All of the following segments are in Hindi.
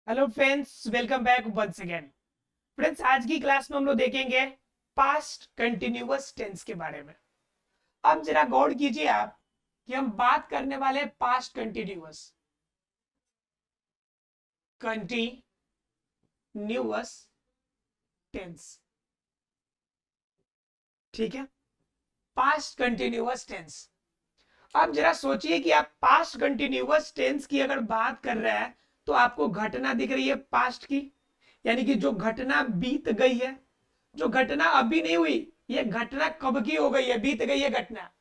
Hello friends, welcome back once again. Friends, आज की क्लास में हम लोग देखेंगे पास्ट कंटिन्यूअस टेंस के बारे में। अब जरा गौर कीजिए आप कि हम बात करने वाले हैं पास्ट कंटिन्यूअस टेंस। ठीक है, पास्ट कंटिन्यूअस टेंस। अब जरा सोचिए कि आप पास्ट कंटिन्यूअस टेंस की अगर बात कर रहे हैं तो आपको घटना दिख रही है पास्ट की, यानी कि जो घटना बीत गई है, जो घटना अभी नहीं हुई, ये घटना कब की हो गई है, बीत गई है घटना।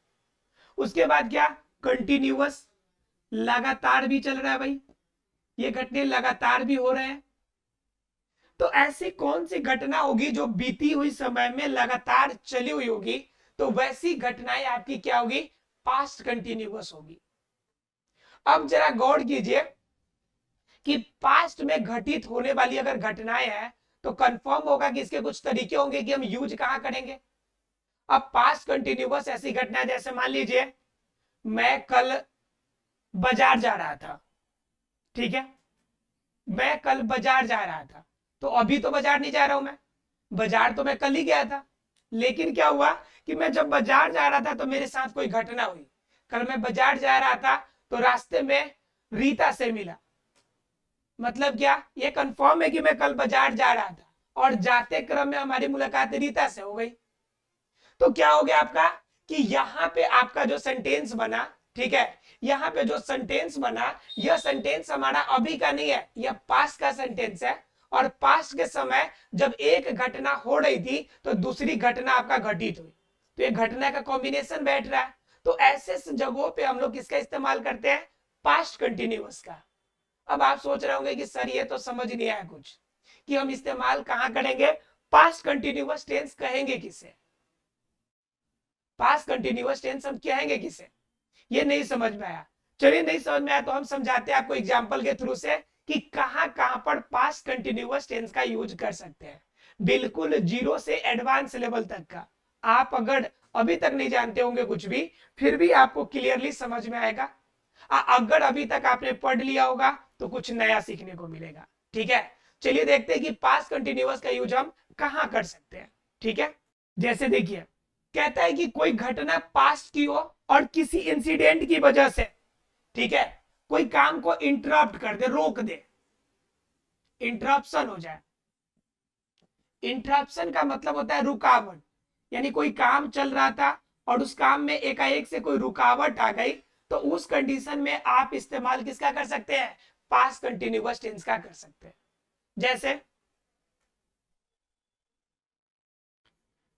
उसके बाद क्या, कंटिन्यूअस, लगातार भी चल रहा है भाई, ये घटने लगातार भी हो रहे हैं। तो ऐसी कौन सी घटना होगी जो बीती हुई समय में लगातार चली हुई होगी, तो वैसी घटनाएं आपकी क्या होगी, पास्ट कंटिन्यूअस होगी। अब जरा गौर कीजिए कि पास्ट में घटित होने वाली अगर घटनाएं हैं तो कंफर्म होगा कि इसके कुछ तरीके होंगे कि हम यूज कहां करेंगे। अब पास्ट कंटिन्यूअस ऐसी घटना, जैसे मान लीजिए मैं कल बाजार जा रहा था। ठीक है, मैं कल बाजार जा रहा था, तो अभी तो बाजार नहीं जा रहा हूं मैं, बाजार तो मैं कल ही गया था। लेकिन क्या हुआ कि मैं जब बाजार जा रहा था तो मेरे साथ कोई घटना हुई। कल मैं बाजार जा रहा था तो रास्ते में रीता से मिला। मतलब क्या, ये कंफर्म है कि मैं कल बाजार जा रहा था और जाते क्रम में हमारी मुलाकात रीता से हो गई। तो क्या हो गया आपका कि यहां पे आपका जो सेंटेंस बना, ठीक है, यहां पे जो सेंटेंस बना, यह सेंटेंस हमारा अभी का नहीं है, यह पास्ट का सेंटेंस है। और पास्ट के समय जब एक घटना हो रही थी तो दूसरी घटना आपका घटित हुई, तो ये घटना का कॉम्बिनेशन बैठ रहा है। तो ऐसे जगहों पे हम लोग किसका इस्तेमाल करते हैं, पास्ट कंटिन्यूअस का। अब आप सोच रहे होंगे कि सर ये तो समझ नहीं आया कुछ, कि हम इस्तेमाल कहां करेंगे, पास्ट कंटिन्यूअस टेंस कहेंगे किसे, पास्ट कंटिन्यूअस टेंस हम कहेंगे किसे, ये नहीं समझ में आया। चलिए, नहीं समझ में आया तो हम समझाते हैं आपको एग्जांपल के थ्रू से कि कहां कहां पर पास्ट कंटिन्यूअस टेंस का यूज कर सकते हैं, बिल्कुल जीरो से एडवांस लेवल तक का। आप अगर अभी तक नहीं जानते होंगे कुछ भी, फिर भी आपको क्लियरली समझ में आएगा। अगर अभी तक आपने पढ़ लिया होगा तो कुछ नया सीखने को मिलेगा। ठीक है, चलिए देखते हैं कि पास्ट कंटिन्यूअस का यूज हम कहां कर सकते हैं। ठीक है, जैसे देखिए, कहता है कि कोई घटना पास्ट की हो और किसी इंसिडेंट की वजह से, ठीक है, कोई काम को इंटरप्ट कर दे, रोक दे, इंटरप्शन हो जाए। इंटरप्शन का मतलब होता है रुकावट, यानी कोई काम चल रहा था और उस काम में एकाएक से कोई रुकावट आ गई, तो उस कंडीशन में आप इस्तेमाल किसका कर सकते हैं, पास्ट कंटिन्यूअस टेंस का कर सकते हैं। जैसे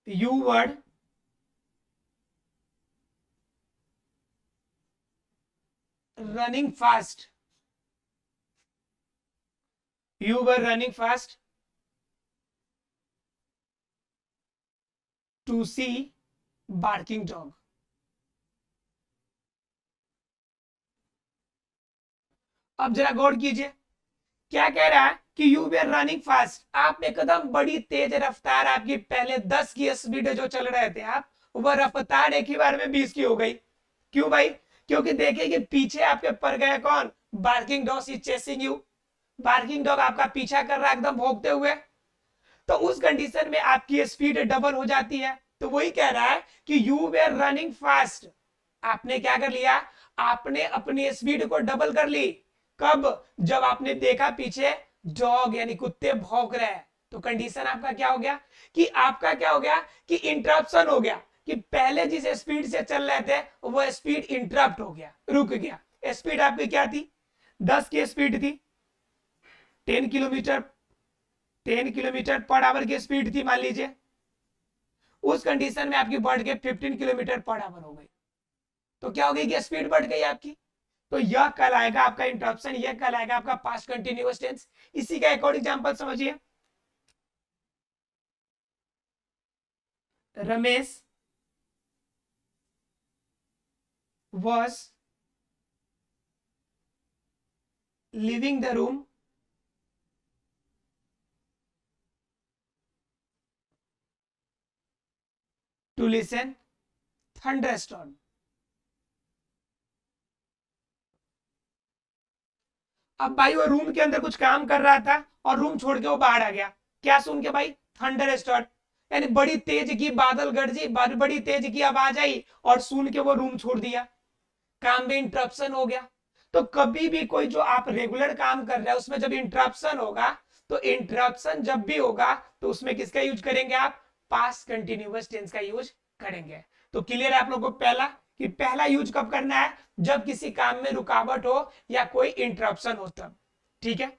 you were running fast, you were running fast to see barking dog. अब जरा गौर कीजिए, क्या कह रहा है कि यू वे रनिंग फास्ट, आप एकदम बड़ी तेज रफ्तार, आपकी पहले 10 की स्पीड जो चल रहे थे आप, वह रफ्तार एक ही बार में 20 की हो गई। क्यों भाई, क्योंकि देखिए कि पीछे आपके पड़ गए कौन, barking dog is chasing you, barking dog आपका पीछा कर रहा है एकदम भौंकते हुए। तो उस कंडीशन में आपकी स्पीड डबल हो जाती है। तो वही कह रहा है कि यू वे रनिंग फास्ट, आपने क्या कर लिया, आपने अपनी स्पीड को डबल कर ली। कब, जब आपने देखा पीछे डॉग यानी कुत्ते भौंक रहे हैं। तो कंडीशन आपका क्या हो गया, कि आपका क्या हो गया, कि इंटरप्शन हो गया, कि पहले जिस स्पीड से चल रहे थे वो स्पीड इंटरप्ट हो गया, रुक गया। स्पीड आपकी क्या थी, 10 की स्पीड थी, 10 किलोमीटर, 10 किलोमीटर पर आवर की स्पीड थी मान लीजिए। उस कंडीशन में आपकी बढ़ के 15 किलोमीटर पर आवर हो गई। तो क्या हो गई कि स्पीड बढ़ गई आपकी। तो यह कहलाएगा आपका इंटरप्शन, यह कहलाएगा आपका पास्ट कंटिन्यूअस टेंस। इसी का एक और एग्जांपल समझिए, Ramesh was leaving the room to listen thunderstorm। अब भाई वो रूम के अंदर कुछ काम कर रहा था और रूम छोड़ के वो बाहर आ गया, क्या सुन के भाई? थंडर स्टॉर्म, यानी बड़ी तेज की बादल गरजी, बड़ी तेज की आवाज आई और सुन के वो रूम छोड़ दिया, काम में इंटरप्शन हो गया। तो कभी भी कोई जो आप रेगुलर काम कर रहे हैं उसमें जब इंटरप्शन होगा, तो इंटरप्शन जब भी होगा तो उसमें किसका यूज करेंगे आप? पास्ट कंटिन्यूअस टेंस का यूज करेंगे। तो क्लियर है आप लोगों को पहला, कि पहला यूज कब करना है? जब किसी काम में रुकावट हो या कोई इंटरप्शन हो तब। ठीक है,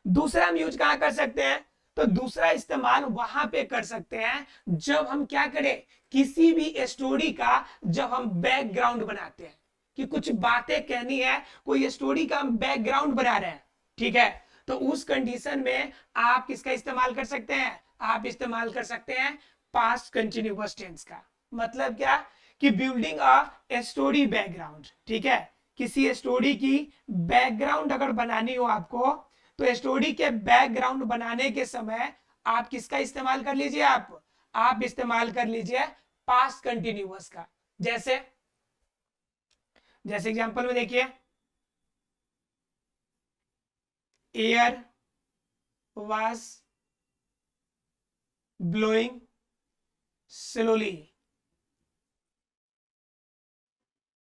दूसरा हम यूज कहां कर सकते हैं? तो दूसरा इस्तेमाल वहां पे कर सकते हैं जब हम क्या करें, किसी भी स्टोरी का जब हम बैकग्राउंड बनाते हैं, कि कुछ बातें कहनी है, कोई स्टोरी का हम बैकग्राउंड बना रहे हैं, ठीक है, तो उस कंडीशन में आप किसका इस्तेमाल कर सकते हैं? आप इस्तेमाल कर सकते हैं पास्ट कंटिन्यूअस टेंस का। मतलब क्या? कि बिल्डिंग अ स्टोरी बैकग्राउंड, ठीक है, किसी स्टोरी की बैकग्राउंड अगर बनानी हो आपको, तो स्टोरी के बैकग्राउंड बनाने के समय आप किसका इस्तेमाल कर लीजिए? आप इस्तेमाल कर लीजिए पास्ट कंटिन्यूअस का। जैसे जैसे एग्जांपल में देखिए, air was blowing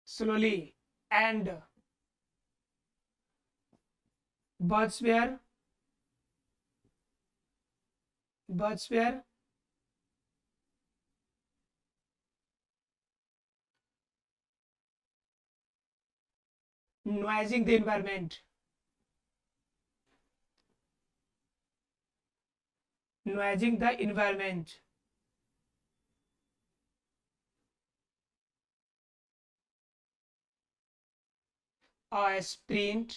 slowly and birds were noising the environment, noising the environment. A sprint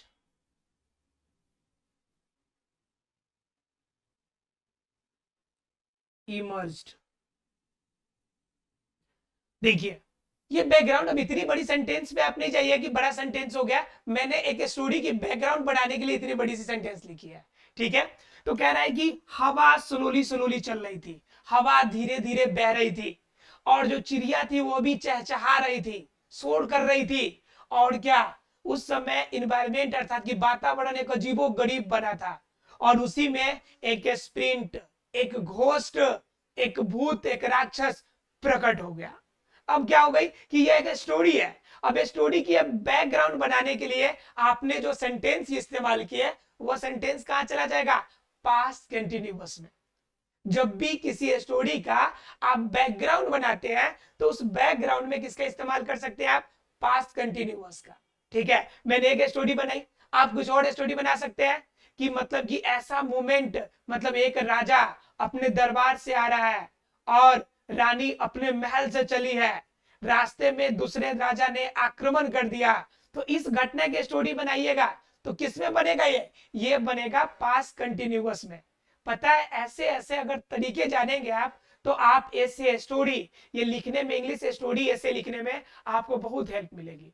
emerged. देखिए, ये बैकग्राउंड अब इतनी बड़ी सेंटेंस में आप नहीं चाहिए कि बड़ा सेंटेंस हो गया, मैंने एक स्टोरी की बैकग्राउंड बनाने के लिए इतनी बड़ी सी सेंटेंस लिखी है। ठीक है, तो कह रहा है कि हवा स्लोली स्लोली चल रही थी, हवा धीरे धीरे बह रही थी, और जो चिड़िया थी वो भी चहचहा रही थी, शोर कर रही थी। और क्या, उस समय इन्वायरमेंट अर्थात कि वातावरण एक अजीबो गरीब बना था, और उसी में एक स्प्रिंट, एक घोस्ट, एक भूत, एक राक्षस प्रकट हो गया। अब क्या हो गई कि ये एक स्टोरी है, अब स्टोरी की बैकग्राउंड बनाने के लिए आपने जो सेंटेंस इस्तेमाल किए, वो सेंटेंस कहां चला जाएगा? पास्ट कंटिन्यूअस में। जब भी किसी स्टोरी का आप बैकग्राउंड बनाते हैं, तो उस बैकग्राउंड में किसका इस्तेमाल कर सकते हैं आप? पास्ट कंटिन्यूअस का। ठीक है, मैंने एक स्टोरी बनाई, आप कुछ और स्टोरी बना सकते हैं, कि मतलब कि ऐसा मोमेंट, मतलब एक राजा अपने दरबार से आ रहा है और रानी अपने महल से चली है, रास्ते में दूसरे राजा ने आक्रमण कर दिया, तो इस घटना की स्टोरी बनाइएगा। तो किसमें बनेगा? ये बनेगा पास्ट कंटिन्यूअस में। पता है, ऐसे ऐसे अगर तरीके जानेंगे आप, तो आप ऐसे स्टोरी ये लिखने में, इंग्लिश स्टोरी ऐसे लिखने में आपको बहुत हेल्प मिलेगी।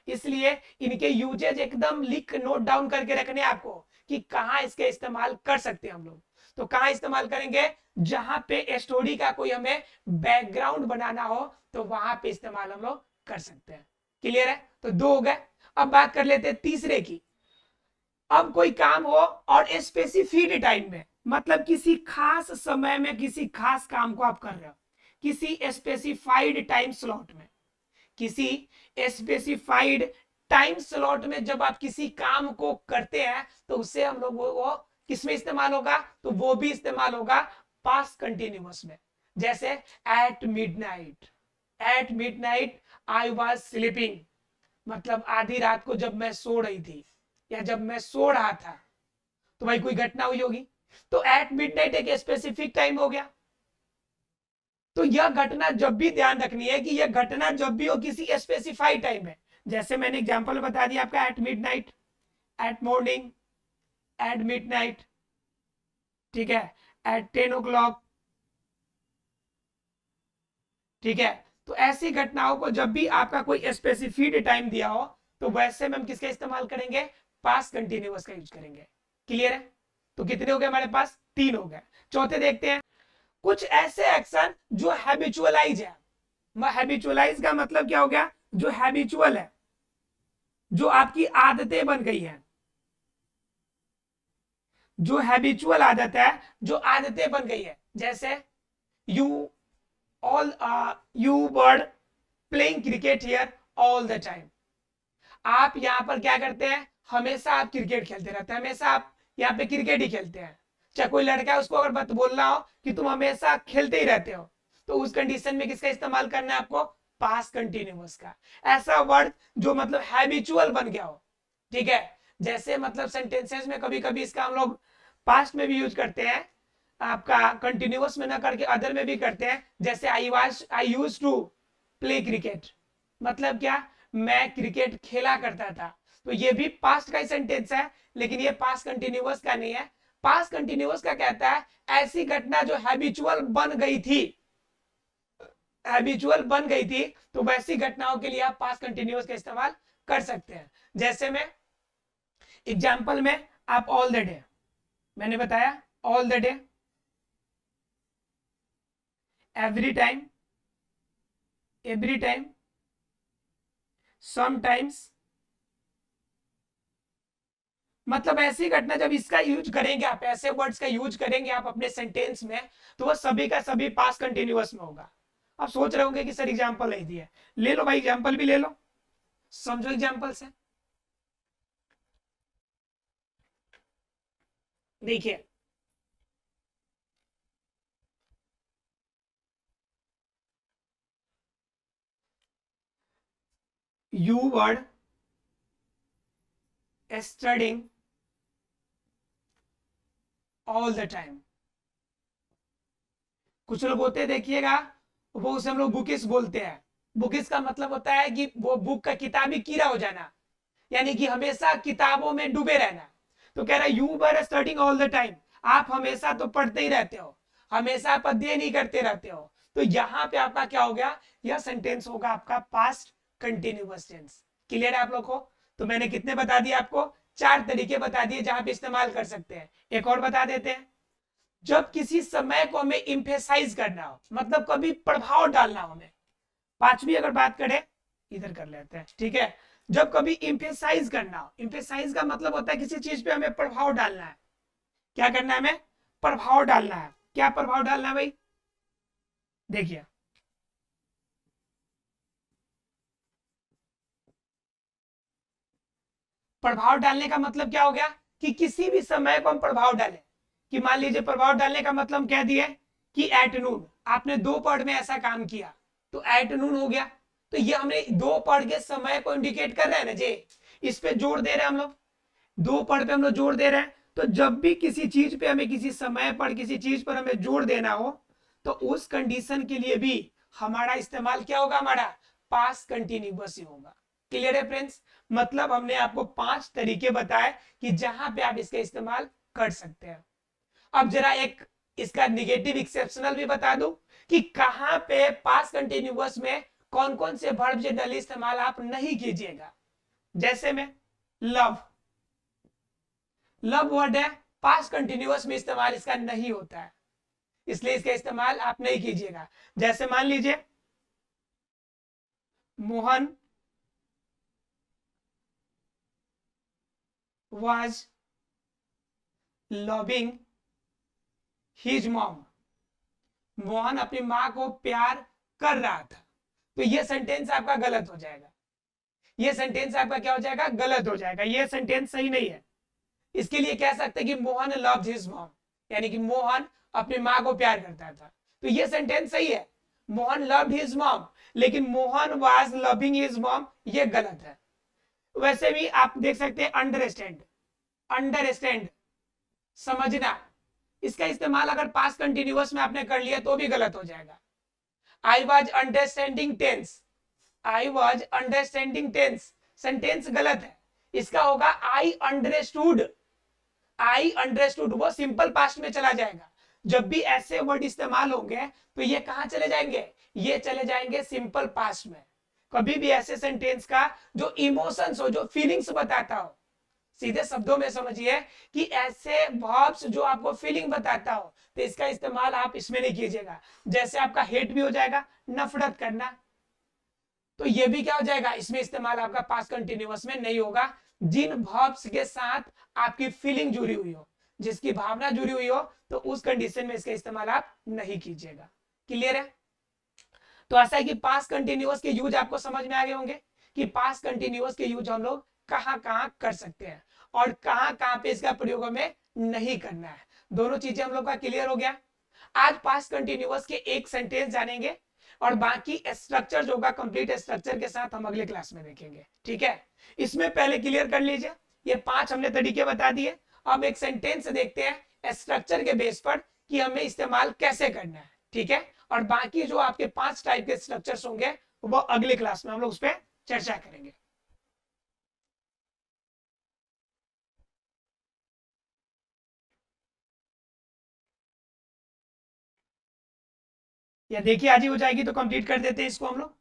इसलिए इनके यूजेज एकदम लिख नोट डाउन करके रखने आपको, कि कहाँ इसके इस्तेमाल कर सकते हैं हम लोग। तो कहाँ इस्तेमाल करेंगे? जहां पे स्टोरी का कोई हमें बैकग्राउंड बनाना हो, तो वहां पे इस्तेमाल हम लोग कर सकते हैं। क्लियर है? तो दो हो गए। अब बात कर लेते हैं तीसरे की। अब कोई काम हो और स्पेसिफिक टाइम में, मतलब किसी खास समय में किसी खास काम को आप कर रहे हो, किसी स्पेसिफाइड टाइम स्लॉट में, किसी स्पेसिफाइड टाइम स्लॉट में जब आप किसी काम को करते हैं, तो उससे हम लोग वो किसमें इस्तेमाल होगा? तो वो भी इस्तेमाल होगा पास्ट कंटिन्यूअस में। जैसे at midnight, at midnight I was sleeping, मतलब आधी रात को जब मैं सो रही थी, या जब मैं सो रहा था, तो भाई कोई घटना हुई होगी। तो एट मिडनाइट एक स्पेसिफिक टाइम हो गया। तो यह घटना जब भी ध्यान रखनी है कि यह घटना जब भी हो किसी स्पेसिफाइड टाइम है। जैसे मैंने एग्जांपल बता दिया आपका, at midnight, at morning, at midnight, ठीक है, एट 10 o'clock, ठीक है। तो ऐसी घटनाओं को जब भी आपका कोई स्पेसिफिक टाइम दिया हो, तो वैसे में हम किसका इस्तेमाल करेंगे? पास्ट कंटिन्यूअस का यूज करेंगे। क्लियर है? तो कितने हो गए हमारे पास? 3 हो गए। चौथे देखते हैं, कुछ ऐसे एक्शन जो हैबिचुअलाइज है। हैबिचुअलाइज का मतलब क्या हो गया? जो हैबिचुअल है, जो आपकी आदतें बन गई हैं, जो हैबिचुअल आदत है, जो आदतें बन गई है, जैसे you all you word playing cricket here all the time. आप यहाँ पर क्या करते हैं, हमेशा आप क्रिकेट खेलते रहते हैं, हमेशा आप यहाँ पे क्रिकेट ही खेलते हैं। चाहे कोई लड़का है उसको अगर बात बोलना हो कि तुम हमेशा खेलते ही रहते हो, तो उस कंडीशन में किसका इस्तेमाल करना है आपको, पास्ट कंटिन्यूअस का। ऐसा वर्ड जो मतलब हैबिचुअल बन गया हो, ठीक है। जैसे मतलब सेंटेंसेस में कभी कभी इसका हम लोग पास्ट में भी यूज करते हैं, आपका कंटिन्यूअस में ना करके अदर में भी करते हैं। जैसे आई यूज टू प्ले क्रिकेट, मतलब क्या, मैं क्रिकेट खेला करता था। तो ये भी पास्ट का ही सेंटेंस है, लेकिन ये पास्ट कंटिन्यूअस का नहीं है। पास्ट कंटिन्यूअस का कहता है ऐसी घटना जो हैबिचुअल बन गई थी, हैबिचुअल बन गई थी, तो वैसी घटनाओं के लिए आप पास्ट कंटिन्यूअस का इस्तेमाल कर सकते हैं। जैसे में एग्जाम्पल में आप ऑल द डे, मैंने बताया all the day, every time, every time, sometimes, मतलब ऐसी घटना जब इसका यूज करेंगे आप, ऐसे वर्ड्स का यूज करेंगे आप अपने सेंटेंस में, तो वो सभी का सभी पास्ट कंटिन्यूअस में होगा। आप सोच रहे होंगे कि सर एग्जांपल नहीं दिया, ले लो भाई एग्जांपल भी ले लो, समझो एग्जांपल से। देखिए you word studying all the time. कुछ लोग होते हैं देखिएगा, वो उसे हम लोग बुकिस बोलते हैं। बुकिस का मतलब होता है कि वो बुक का किताबी कीड़ा हो जाना, यानी कि हमेशा किताबों में डूबे रहना। तो कह रहा है you were studying all the time, आप हमेशा तो पढ़ते ही रहते हो, हमेशा आप अध्ययन ही करते रहते हो। तो यहां पे आपका क्या हो गया, यह सेंटेंस होगा आपका पास्ट कंटिन्यूअस टेंस। क्लियर है आप लोग को। तो मैंने कितने बता दिए आपको, 4 तरीके बता दिए जहां पे इस्तेमाल कर सकते हैं। एक और बता देते हैं, जब किसी समय को हमें इम्फेसाइज करना हो, मतलब कभी प्रभाव डालना हो हमें। 5वीं अगर बात करें, इधर कर लेते हैं, ठीक है। जब कभी इम्फेसाइज करना हो, इम्फेसाइज का मतलब होता है किसी चीज पे हमें प्रभाव डालना है। क्या करना है हमें, प्रभाव डालना है। क्या प्रभाव डालना है भाई, देखिए प्रभाव डालने का मतलब क्या हो गया, कि किसी भी समय को हम प्रभाव डालें। कि मान लीजिए प्रभाव डालने का मतलब हम कह दिए कि एट नून आपने दोपहर में ऐसा काम किया, तो एट नून हो गया। तो ये हमने दोपहर के समय को इंडिकेट कर रहे हैं ना जी, इस पे जोर दे रहे हैं हम लोग, दोपहर पे हम लोग जोर दे रहे हैं। तो जब भी किसी चीज पे हमें, किसी समय पर किसी चीज पर हमें जोर देना हो, तो उस कंडीशन के लिए भी हमारा इस्तेमाल क्या होगा, हमारा पास्ट कंटिन्यूअस ही होगा। क्लियर है फ्रेंड्स। मतलब हमने आपको 5 तरीके बताए कि जहां पे आप इसका इस्तेमाल कर सकते हैं। अब जरा एक इसका निगेटिव एक्सेप्शनल भी बता दूं कि कहां पे पास्ट कंटिन्यूअस में कौन कौन से वर्ब जनरली इस्तेमाल आप नहीं कीजिएगा। जैसे में लव, लव वर्ड है, पास्ट कंटिन्यूअस में इस्तेमाल इसका नहीं होता है, इसलिए इसका इस्तेमाल आप नहीं कीजिएगा। जैसे मान लीजिए Mohan was loving his mom, Mohan अपनी मां को प्यार कर रहा था। तो ये सेंटेंस आपका गलत हो जाएगा, ये सेंटेंस आपका क्या हो जाएगा, गलत हो जाएगा, ये सेंटेंस सही नहीं है। इसके लिए कह सकते हैं कि मोहन लव्ड हिज मॉम, यानी कि मोहन अपनी मां को प्यार करता था। तो ये सेंटेंस सही है, मोहन लव्ड हिज मॉम, लेकिन Mohan was loving his mom, ये गलत है। वैसे भी आप देख सकते हैं अंडरस्टैंड, अंडरस्टैंड समझना, इसका इस्तेमाल अगर पास्ट कंटिन्यूअस में आपने कर लिया तो भी गलत हो जाएगा। I was understanding tense, I was understanding tense, sentence गलत है। इसका होगा आई अंडरस्टूड, आई अंडरस्टूड, वो सिंपल पास्ट में चला जाएगा। जब भी ऐसे वर्ड इस्तेमाल होंगे तो ये कहां चले जाएंगे, ये चले जाएंगे सिंपल पास्ट में। कभी भी ऐसे सेंटेंस का जो इमोशंस हो, जो फीलिंग्स बताता हो, सीधे शब्दों में समझिए कि ऐसे वर्ब्स जो आपको फीलिंग बताता हो, तो इसका इस्तेमाल आप इसमें नहीं कीजिएगा। जैसे आपका हेट भी हो जाएगा, नफरत करना, तो ये भी क्या हो जाएगा, इसमें इस्तेमाल आपका पास्ट कंटिन्यूअस में नहीं होगा। जिन वर्ब्स के साथ आपकी फीलिंग जुड़ी हुई हो, जिसकी भावना जुड़ी हुई हो, तो उस कंडीशन में इसका इस्तेमाल आप नहीं कीजिएगा। क्लियर है? तो ऐसा है कि पास्ट कंटिन्यूअस के यूज आपको समझ में आ गए होंगे कि पास्ट कंटिन्यूअस के यूज हम लोग कहां कहां कर सकते हैं और कहां कहां पे इसका प्रयोग हमें नहीं करना है। दोनों चीजें हम लोग का क्लियर हो गया। आज पास्ट कंटिन्यूअस के एक सेंटेंस जानेंगे और बाकी स्ट्रक्चर जो होगा कंप्लीट स्ट्रक्चर के साथ हम अगले क्लास में देखेंगे। ठीक है, इसमें पहले क्लियर कर लीजिए, ये 5 हमने तरीके बता दिए। अब एक सेंटेंस देखते हैं स्ट्रक्चर के बेस पर कि हमें इस्तेमाल कैसे करना है। ठीक है, और बाकी जो आपके 5 टाइप के स्ट्रक्चर्स होंगे वो अगले क्लास में हम लोग उस पर चर्चा करेंगे। या देखिए आज ही हो जाएगी तो कंप्लीट कर देते हैं इसको हम लोग।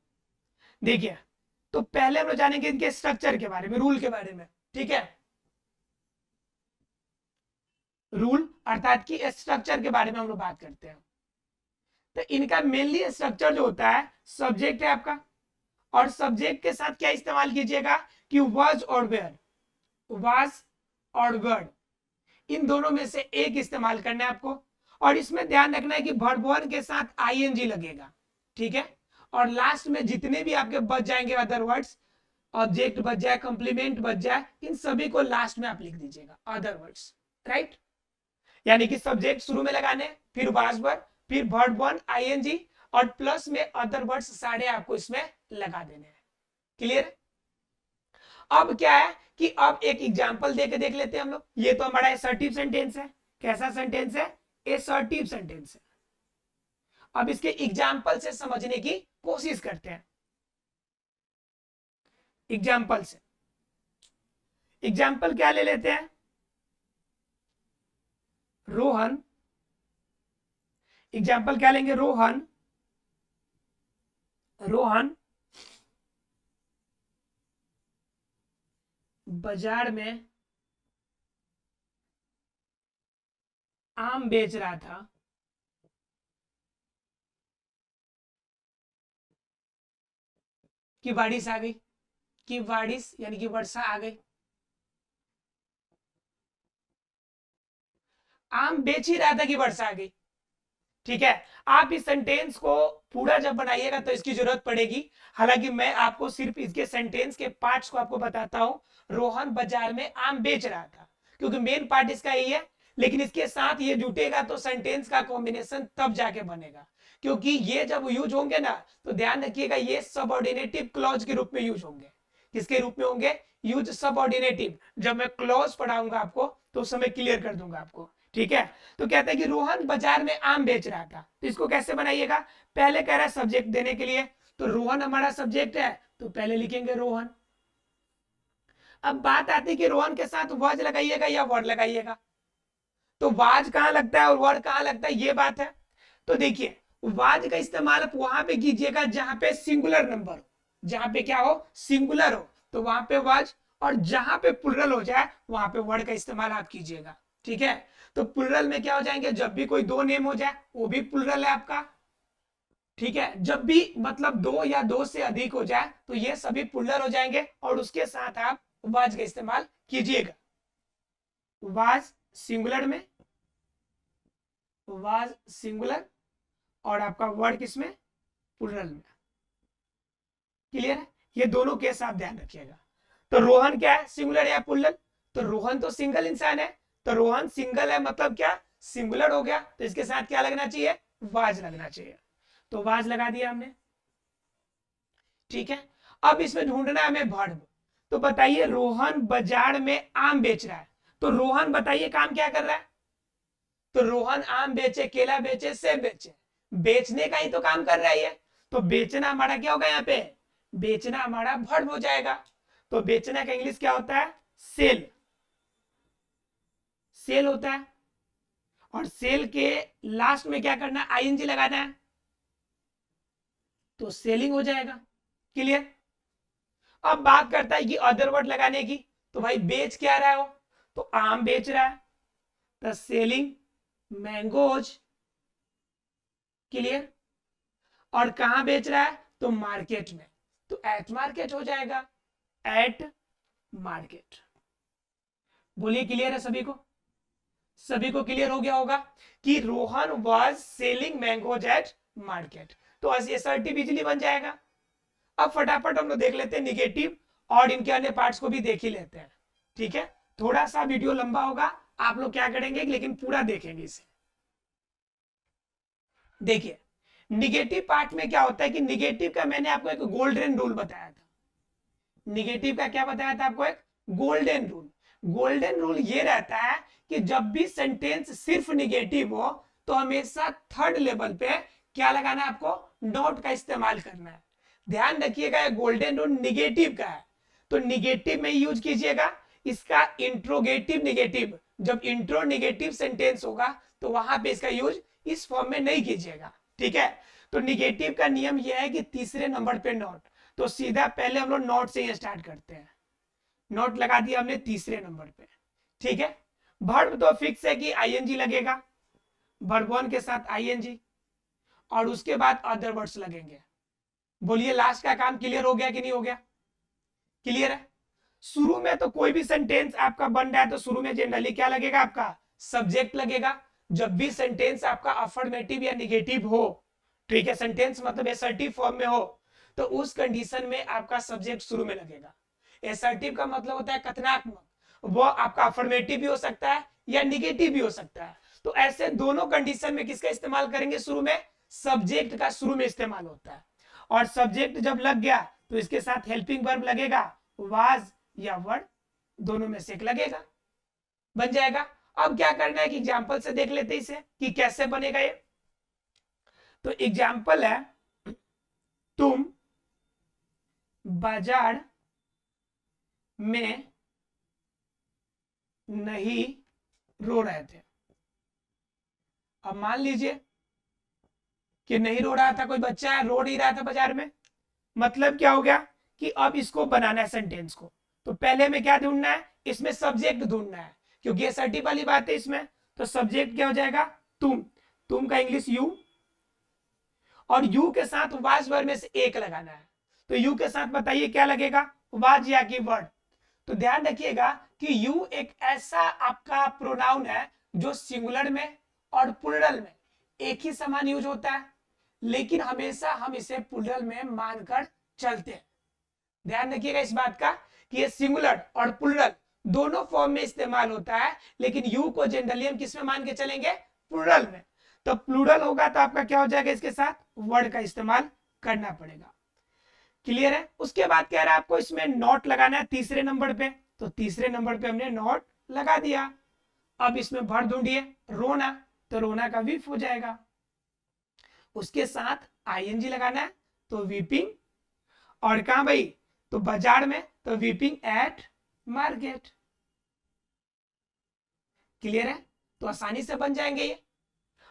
देखिए, तो पहले हम लोग जानेंगे इनके स्ट्रक्चर के बारे में, रूल के बारे में। ठीक है, रूल अर्थात कि स्ट्रक्चर के बारे में हम लोग बात करते हैं। तो इनका मेनली स्ट्रक्चर जो होता है, सब्जेक्ट है आपका, और सब्जेक्ट के साथ क्या इस्तेमाल कीजिएगा कि वाज और वेयर, वाज और वर्ड, इन दोनों में से एक इस्तेमाल करना है आपको। और इसमें ध्यान रखना है कि वर्ब वन के साथ आईएनजी लगेगा। ठीक है, और लास्ट में जितने भी आपके बच जाएंगे अदर वर्ड्स, ऑब्जेक्ट बच जाए, कंप्लीमेंट बच जाए, इन सभी को लास्ट में आप लिख दीजिएगा अदर वर्ड्स। राइट, यानी कि सब्जेक्ट शुरू में लगाने, फिर वाज वर्ब, फिर वर्ब वन आईएनजी, और प्लस में अदर वर्ड्स सारे आपको इसमें लगा देने हैं। क्लियर? अब क्या है कि अब एक एग्जांपल देके देख लेते हैं हम लोग। ये तो हमारा असर्टिव सेंटेंस है। कैसा सेंटेंस है? असर्टिव सेंटेंस है। अब इसके एग्जांपल से समझने की कोशिश करते हैं। एग्जांपल से, एग्जांपल क्या ले लेते हैं? रोहन, एग्जांपल क्या लेंगे? रोहन, रोहन बाजार में आम बेच रहा था, कि बारिश आ गई, कि बारिश यानी कि वर्षा आ गई। आम बेच ही रहा था कि वर्षा आ गई। ठीक है, आप इस सेंटेंस को पूरा जब बनाइएगा तो इसकी जरूरत पड़ेगी। हालांकि मैं आपको सिर्फ इसके सेंटेंस के पार्ट्स को आपको बताता हूं। रोहन बाजार में आम बेच रहा था, क्योंकि मेन पार्ट इसका यही है। लेकिन इसके साथ ये जुटेगा तो सेंटेंस का कॉम्बिनेशन तब जाके बनेगा, क्योंकि ये जब यूज होंगे ना, तो ध्यान रखिएगा ये सबऑर्डिनेटिव क्लॉज के रूप में यूज होंगे। किसके रूप में होंगे? यूज सबऑर्डिनेटिव। जब मैं क्लॉज पढ़ाऊंगा आपको तो उस समय क्लियर कर दूंगा आपको। ठीक है, तो कहता है कि रोहन बाजार में आम बेच रहा था। तो इसको कैसे बनाइएगा? पहले कह रहा है सब्जेक्ट देने के लिए, तो रोहन हमारा सब्जेक्ट है, तो पहले लिखेंगे रोहन। अब बात आती है कि रोहन के साथ वज लगाइएगा या वर्ड लगाइएगा। तो वाज कहां लगता है और वर्ड कहां लगता है, ये बात है। तो देखिए, वाज का इस्तेमाल आप वहां पे कीजिएगा जहां पे सिंगुलर नंबर हो, जहां पे क्या हो? सिंगुलर हो, तो वहां पे वाज। और जहां पे प्लुरल हो जाए वहां पे वर्ड का इस्तेमाल आप कीजिएगा। ठीक है, तो प्लुरल में क्या हो जाएंगे? जब भी कोई दो नेम हो जाए वो भी प्लुरल है आपका। ठीक है, जब भी मतलब दो या दो से अधिक हो जाए तो ये सभी प्लुरल हो जाएंगे, और उसके साथ आप वाज का इस्तेमाल कीजिएगा। वाज सिंगुलर में, वाज सिंगुलर, और आपका वर्ड किसमें? प्लुरल में। क्लियर है? ये दोनों केस आप ध्यान रखिएगा। तो रोहन क्या है? सिंगुलर या प्लुरल? तो रोहन तो सिंगल इंसान है, तो रोहन सिंगल है मतलब क्या? सिंगुलर हो गया, तो इसके साथ क्या लगना चाहिए? वाज लगना चाहिए। तो वाज लगा दिया हमने। ठीक है, अब इसमें ढूंढना है हमें वर्ब। तो बताइए, रोहन बाजार में आम बेच रहा है, तो रोहन बताइए काम क्या कर रहा है? तो रोहन आम बेचे, केला बेचे, सेब बेचे, बेचने का ही तो काम कर रहा है ये। तो बेचना हमारा क्या होगा? यहाँ पे बेचना हमारा वर्ब हो जाएगा। तो बेचना का इंग्लिश क्या होता है? सेल। सेल होता है, और सेल के लास्ट में क्या करना है? आईएनजी लगाना है, तो सेलिंग हो जाएगा। क्लियर? अब बात करता है कि अदर वर्ड लगाने की। तो भाई बेच क्या रहा है वो? तो आम बेच रहा है, तो सेलिंग मैंगोज। क्लियर? और कहां बेच रहा है? तो मार्केट में, तो एट मार्केट हो जाएगा, एट मार्केट। बोलिए क्लियर है सभी को? सभी को क्लियर हो गया होगा कि Rohan was selling mangoes eight market, तो असर्टिव इजीली बन जाएगा। अब फटाफट हम लोग देख लेते हैं निगेटिव और इनके अन्य पार्ट्स को भी देख ही लेते हैं। ठीक है, थोड़ा सा वीडियो लंबा होगा, आप लोग क्या करेंगे लेकिन पूरा देखेंगे इसे। देखिए निगेटिव पार्ट में क्या होता है कि निगेटिव का मैंने आपको एक गोल्डन रूल बताया था। निगेटिव का क्या बताया था आपको? एक गोल्डन रूल। गोल्डन रूल ये रहता है कि जब भी सेंटेंस सिर्फ निगेटिव हो तो हमेशा थर्ड लेवल पे क्या लगाना है आपको? नॉट का इस्तेमाल करना है। ध्यान रखिएगा ये गोल्डन रूल निगेटिव का है, तो निगेटिव में यूज कीजिएगा। इसका इंट्रोगेटिव निगेटिव, जब इंट्रो निगेटिव सेंटेंस होगा तो वहां पे इसका यूज इस फॉर्म में नहीं कीजिएगा। ठीक है, तो निगेटिव का नियम यह है कि तीसरे नंबर पे नॉट, तो सीधा पहले हम लोग नॉट से ही स्टार्ट करते हैं। नॉट लगा दिया हमने तीसरे नंबर पे। ठीक है, वर्ब तो फिक्स है कि आईएनजी लगेगा, वर्ब वन के साथ आईएनजी, और उसके बाद अदर वर्ड्स लगेंगे। बोलिए लास्ट का काम क्लियर हो गया कि नहीं हो गया? क्लियर है। शुरू में तो कोई भी सेंटेंस आपका बन रहा है तो शुरू में जनरली क्या लगेगा? आपका सब्जेक्ट लगेगा। जब भी सेंटेंस आपका अफर्मेटिव या निगेटिव हो, ठीक है, सेंटेंस मतलब असर्टिव फॉर्म में हो, तो उस कंडीशन में आपका सब्जेक्ट शुरू में लगेगा। असर्टिव का मतलब होता है कथनात्मक, वो आपका अफर्मेटिव भी हो सकता है या निगेटिव भी हो सकता है। तो ऐसे दोनों कंडीशन में किसका इस्तेमाल करेंगे? शुरू में सब्जेक्ट का शुरू में इस्तेमाल होता है। और सब्जेक्ट जब लग गया तो इसके साथ हेल्पिंग वर्ब लगेगा, वाज या वर, दोनों में से एक लगेगा, बन जाएगा। अब क्या करना है कि एग्जांपल से देख लेते हैं इसे कि कैसे बनेगा ये। तो एग्जांपल है, तुम बाजार में नहीं रो रहे थे। अब मान लीजिए कि नहीं रो रहा था, कोई बच्चा है रो नहीं रहा था बाजार में, मतलब क्या हो गया कि अब इसको बनाना है सेंटेंस को, तो पहले में क्या ढूंढना है? इसमें सब्जेक्ट ढूंढना है, क्योंकि असर्टिव वाली बात है इसमें। तो सब्जेक्ट क्या हो जाएगा? तुम का इंग्लिश यू, और यू के साथ वाज वर्ड में से एक लगाना है। तो यू के साथ बताइए क्या लगेगा? वाज या की वर्ड। तो ध्यान रखिएगा कि यू एक ऐसा आपका प्रोनाउन है जो सिंगुलर में और प्लूरल में एक ही समान यूज होता है, लेकिन हमेशा हम इसे प्लूरल में मानकर चलते हैं। ध्यान रखिएगा इस बात का कि ये सिंगुलर और प्लूरल दोनों फॉर्म में इस्तेमाल होता है, लेकिन यू को जनरली हम किस में मान के चलेंगे? प्लूरल में। तो प्लूरल होगा तो आपका क्या हो जाएगा? इसके साथ वर्ड का इस्तेमाल करना पड़ेगा। क्लियर है? उसके बाद कह रहा है आपको इसमें नॉट लगाना है तीसरे नंबर पे, तो तीसरे नंबर पे हमने नॉट लगा दिया। अब इसमें भर ढूंढिए, रोना, तो रोना का विप हो जाएगा, उसके साथ आईएनजी लगाना है, तो वीपिंग। और कहा भाई? तो बाजार में, तो वीपिंग एट मार्केट। क्लियर है? तो आसानी से बन जाएंगे ये।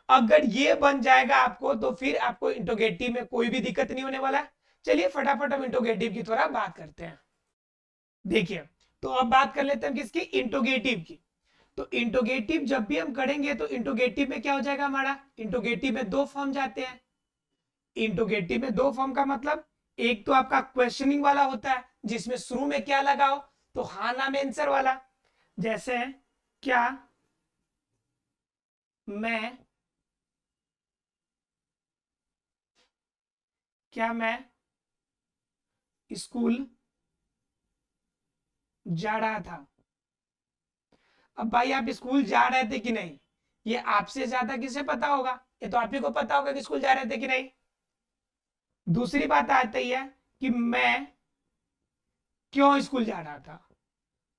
अगर ये बन जाएगा आपको तो फिर आपको इंटरोगेटिव में कोई भी दिक्कत नहीं होने वाला है। चलिए फटाफट हम इंटरोगेटिव की थोड़ा बात करते हैं। देखिए, तो अब बात कर लेते हैं किसकी? इंटरोगेटिव की। तो इंटरोगेटिव जब भी हम करेंगे तो इंटरोगेटिव में क्या हो जाएगा हमारा? इंटरोगेटिव में दो फॉर्म जाते हैं। इंटरोगेटिव में दो फॉर्म का मतलब, एक तो आपका क्वेश्चनिंग वाला होता है जिसमें शुरू में क्या लगाओ? तो हाँ नाम आंसर वाला, जैसे क्या मैं स्कूल जा रहा था। अब भाई आप स्कूल जा रहे थे कि नहीं, ये आपसे ज्यादा किसे पता होगा? ये तो आप ही को पता होगा कि स्कूल जा रहे थे कि नहीं। दूसरी बात आती है कि मैं क्यों स्कूल जा रहा था,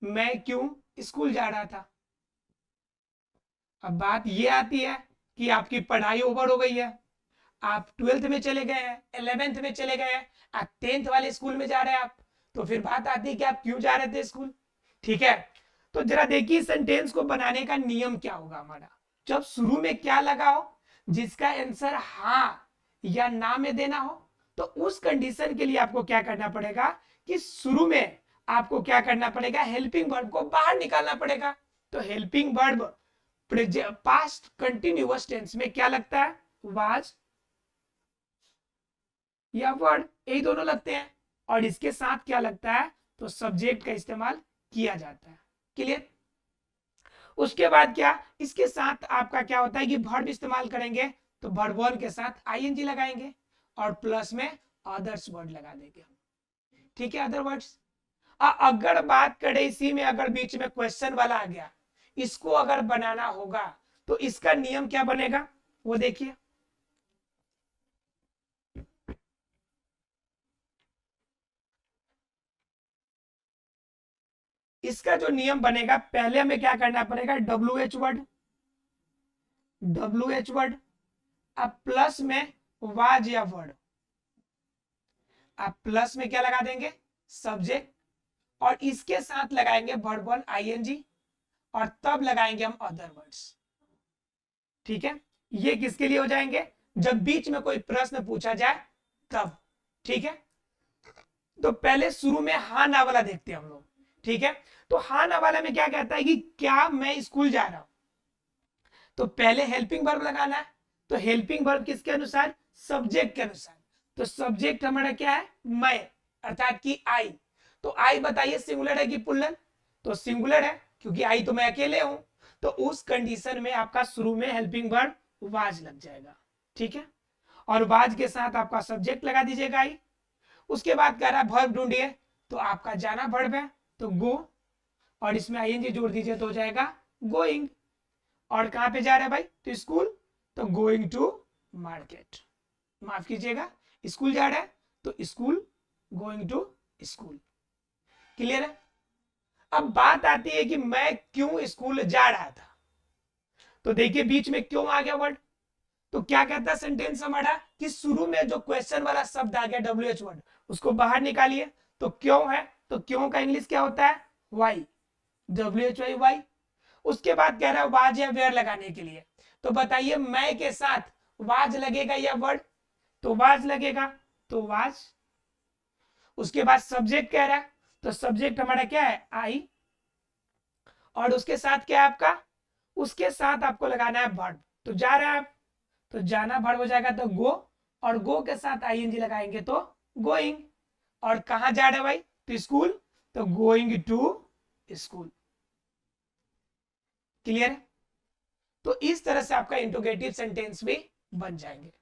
मैं क्यों स्कूल जा रहा था। अब बात ये आती है कि आपकी पढ़ाई ओवर हो गई है, आप 12th में चले गए हैं, 11th में चले गए हैं, आप 10th वाले स्कूल में जा रहे हैं आप, तो फिर बात आती है कि आप क्यों जा रहे थे स्कूल। ठीक है, तो जरा देखिए सेंटेंस को बनाने का नियम क्या होगा हमारा। जब शुरू में क्या लगाओ? जिसका आंसर हाँ या ना में देना हो, तो उस कंडीशन के लिए आपको क्या करना पड़ेगा कि शुरू में आपको क्या करना पड़ेगा? हेल्पिंग वर्ब को बाहर निकालना पड़ेगा। तो helping verb past continuous tense में क्या लगता है? वाज या वर्ड, यही दोनों लगते हैं। और इसके साथ क्या लगता है? तो सब्जेक्ट का इस्तेमाल किया जाता है। क्लियर? उसके बाद क्या, इसके साथ आपका क्या होता है कि वर्ब इस्तेमाल करेंगे, तो वर्ब वन के साथ आईएनजी लगाएंगे और प्लस में अदर्स वर्ड लगा देंगे। ठीक है, अदर वर्ड्स। अगर बात करें इसी में, अगर बीच में क्वेश्चन वाला आ गया, इसको अगर बनाना होगा तो इसका नियम क्या बनेगा वो देखिए। इसका जो नियम बनेगा, पहले हमें क्या करना पड़ेगा, WH वर्ड, WH वर्ड, अब प्लस में वाज या वर्ड, अब प्लस में क्या लगा देंगे, सब्जेक्ट, और इसके साथ लगाएंगे वर्ब वन आईएनजी, और तब लगाएंगे हम अदर वर्ड्स। ठीक है, ये किसके लिए हो जाएंगे, जब बीच में कोई प्रश्न पूछा जाए तब। ठीक है, तो पहले शुरू में हाँ ना वाला देखते हैं हम लोग। ठीक है, तो हाँ ना वाला में क्या कहता है कि क्या मैं स्कूल जा रहा हूं, तो पहले हेल्पिंग वर्ब लगाना है, तो हेल्पिंग वर्ब किसके अनुसार, सब्जेक्ट के अनुसार। तो सब्जेक्ट हमारा क्या है, मैं, अर्थात कि आई। तो आई बताइए सिंगुलर है कि प्लूरल, तो सिंगुलर है क्योंकि आई तो मैं अकेले हूं। तो उस कंडीशन में आपका शुरू में हेल्पिंग वर्ब वाज लग जाएगा। ठीक है, और वाज के साथ आपका सब्जेक्ट लगा दीजिएगा आई। उसके बाद कह रहा है वर्ब ढूंढिए, तो आपका जाना वर्ब है तो गो, और इसमें आईएनजी जोड़ दीजिए तो हो जाएगा गोइंग। और कहां पे जा रहे हैं भाई, तो स्कूल, तो गोइंग टू मार्केट, माफ कीजिएगा, स्कूल जा रहा है तो school, going to school. Clear है। अब बात आती है कि मैं क्यों स्कूल जा रहा था, तो देखिए बीच में क्यों आ गया वर्ड, तो क्या कहता है सेंटेंस हमारा कि शुरू में जो क्वेश्चन वाला शब्द आ गया WH वर्ड, उसको बाहर निकालिए। तो क्यों है, तो क्यों का इंग्लिश क्या होता है, वाई, WHY वाई। उसके बाद कह रहा है वाज या वेयर लगाने के लिए, तो बताइए मैं के साथ वाज लगेगा या वर्ड, तो वाज लगेगा, तो वाज। उसके बाद सब्जेक्ट कह रहा है, तो सब्जेक्ट हमारा क्या है, आई, और उसके साथ क्या है आपका, उसके साथ आपको लगाना है वर्ब, तो जा रहा है आप, तो जाना वर्ब हो जाएगा तो गो, और गो के साथ आईएनजी लगाएंगे तो गोइंग। और कहां जा रहे हैं भाई, तो स्कूल, तो गोइंग टू स्कूल। क्लियर है। तो इस तरह से आपका इंट्रोगेटिव सेंटेंस भी बन जाएंगे।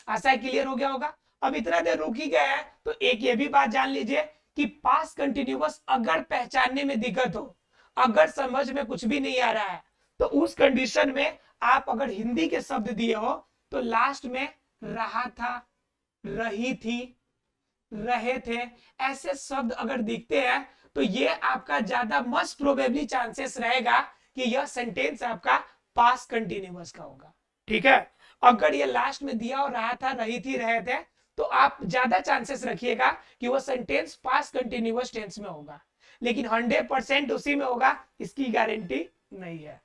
आशा है क्लियर हो गया होगा। अब इतना देर रुक ही गया है तो एक ये भी बात जान लीजिए कि पास्ट कंटिन्यूअस अगर पहचानने में दिक्कत हो, अगर समझ में कुछ भी नहीं आ रहा है, तो उस कंडीशन में आप अगर हिंदी के शब्द दिए हो तो लास्ट में रहा था, रही थी, रहे थे, ऐसे शब्द अगर दिखते हैं तो ये आपका ज्यादा मस्ट प्रोबेबली चांसेस रहेगा कि यह सेंटेंस आपका पास्ट कंटिन्यूअस का होगा। ठीक है, अगर ये लास्ट में दिया और रहा था, रही थी, रहे थे, तो आप ज्यादा चांसेस रखिएगा कि वो सेंटेंस पास्ट कंटिन्यूअस टेंस में होगा, लेकिन 100% उसी में होगा इसकी गारंटी नहीं है।